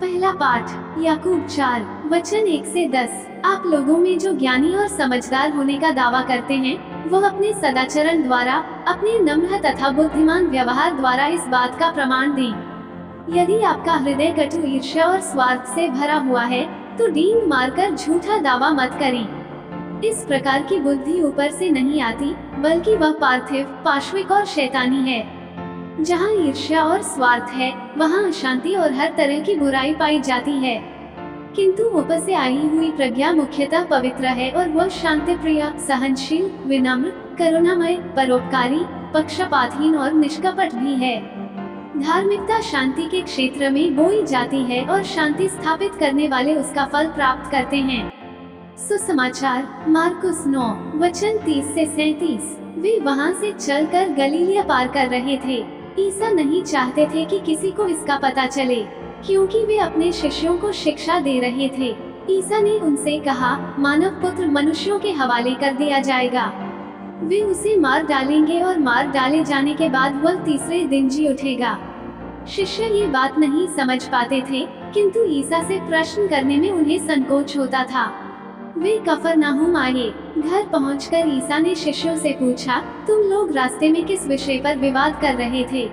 पहला पाठ, याकूब 4 वचन 1 से 10। आप लोगों में जो ज्ञानी और समझदार होने का दावा करते हैं, वह अपने सदाचरण द्वारा, अपने नम्र तथा बुद्धिमान व्यवहार द्वारा इस बात का प्रमाण दें। यदि आपका हृदय कटु ईर्ष्या और स्वार्थ से भरा हुआ है, तो डींग मारकर झूठा दावा मत करें। इस प्रकार की बुद्धि ऊपर से नहीं आती, बल्कि वह पार्थिव, पाश्विक और शैतानी है। जहाँ ईर्ष्या और स्वार्थ है, वहाँ अशांति और हर तरह की बुराई पाई जाती है। किंतु ऊपर से आई हुई प्रज्ञा मुख्यतः पवित्र है और वह शांतिप्रिय, सहनशील, विनम्र, करुणामय, परोपकारी, पक्षपातहीन और निष्कपट भी है। धार्मिकता शांति के क्षेत्र में बोई जाती है और शांति स्थापित करने वाले उसका फल प्राप्त करते हैं। सुसमाचार, मार्कुस 9 वचन 30 से 37। वे वहाँ से चलकर गलीलिया पार कर रहे थे। ईसा नहीं चाहते थे कि किसी को इसका पता चले, क्योंकि वे अपने शिष्यों को शिक्षा दे रहे थे। ईसा ने उनसे कहा, मानव पुत्र मनुष्यों के हवाले कर दिया जाएगा। वे उसे मार डालेंगे और मार डाले जाने के बाद वह तीसरे दिन जी उठेगा। शिष्य ये बात नहीं समझ पाते थे, किंतु ईसा से प्रश्न करने में उन्हें संकोच होता था। वे कफरनाहुम आए। घर पहुंचकर ईसा ने शिष्यों से पूछा, तुम लोग रास्ते में किस विषय पर विवाद कर रहे थे?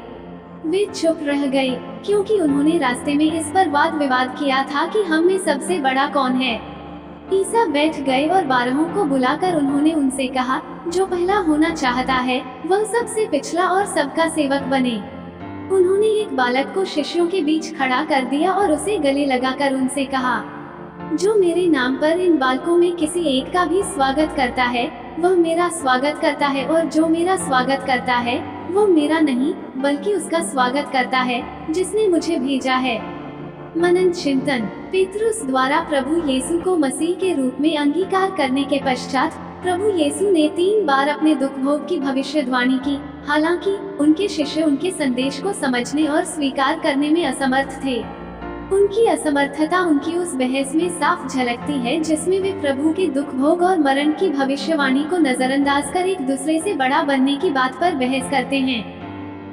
वे चुप रह गए, क्योंकि उन्होंने रास्ते में इस पर वाद विवाद किया था कि हम में सबसे बड़ा कौन है। ईसा बैठ गए और 12 को बुलाकर उन्होंने उनसे कहा, जो पहला होना चाहता है, वह सबसे पिछला और सबका सेवक बने। उन्होंने एक बालक को शिष्यों के बीच खड़ा कर दिया और उसे गले लगाकर उनसे कहा, जो मेरे नाम पर इन बालकों में किसी एक का भी स्वागत करता है, वह मेरा स्वागत करता है, और जो मेरा स्वागत करता है, वो मेरा नहीं, बल्कि उसका स्वागत करता है जिसने मुझे भेजा है। मनन चिंतन। पेतरुस द्वारा प्रभु यीशु को मसीह के रूप में अंगीकार करने के पश्चात प्रभु यीशु ने 3 बार अपने दुख भोग की भविष्यवाणी की। हालांकि उनके शिष्य उनके संदेश को समझने और स्वीकार करने में असमर्थ थे। उनकी असमर्थता उनकी उस बहस में साफ झलकती है जिसमें वे प्रभु के दुख भोग और मरण की भविष्यवाणी को नजरअंदाज कर एक दूसरे से बड़ा बनने की बात पर बहस करते हैं।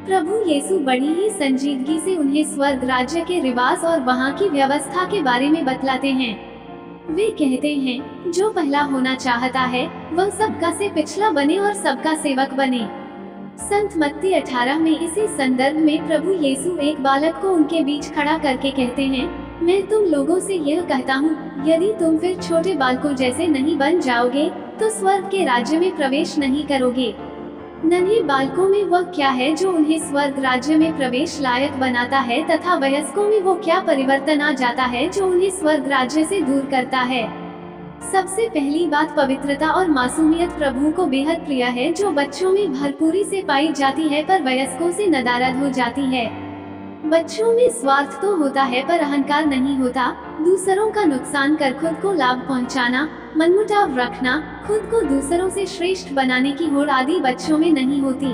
प्रभु यीशु बड़ी ही संजीदगी से उन्हें स्वर्ग राज्य के रिवाज और वहाँ की व्यवस्था के बारे में बतलाते हैं। वे कहते हैं, जो पहला होना चाहता है, वह सबका से पिछला बने और सबका सेवक बने। संत मत्ती 18 में इसी संदर्भ में प्रभु यीशु एक बालक को उनके बीच खड़ा करके कहते हैं, मैं तुम लोगों से यह कहता हूँ, यदि तुम फिर छोटे बालकों जैसे नहीं बन जाओगे, तो स्वर्ग के राज्य में प्रवेश नहीं करोगे। नन्हे बालकों में वह क्या है जो उन्हें स्वर्ग राज्य में प्रवेश लायक बनाता है, तथा वयस्कों में वो क्या परिवर्तन आ जाता है जो उन्हें स्वर्ग राज्य से दूर करता है। सबसे पहली बात पवित्रता और मासूमियत प्रभु को बेहद प्रिय है, जो बच्चों में भरपूरी से पाई जाती है पर वयस्कों से नदारद हो जाती है। बच्चों में स्वार्थ तो होता है पर अहंकार नहीं होता। दूसरों का नुकसान कर खुद को लाभ पहुंचाना, मनमुटाव रखना, खुद को दूसरों से श्रेष्ठ बनाने की होड़ आदि बच्चों में नहीं होती।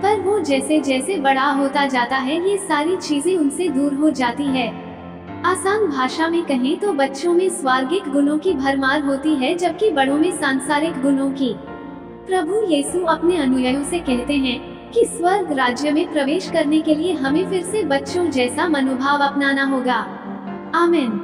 पर वो जैसे जैसे बड़ा होता जाता है, ये सारी चीजें उनसे दूर हो जाती है। आसान भाषा में कहें तो बच्चों में स्वार्गिक गुणों की भरमार होती है, जबकि बड़ों में सांसारिक गुणों की। प्रभु यीशु अपने अनुयायियों से कहते हैं कि स्वर्ग राज्य में प्रवेश करने के लिए हमें फिर से बच्चों जैसा मनोभाव अपनाना होगा। आमीन।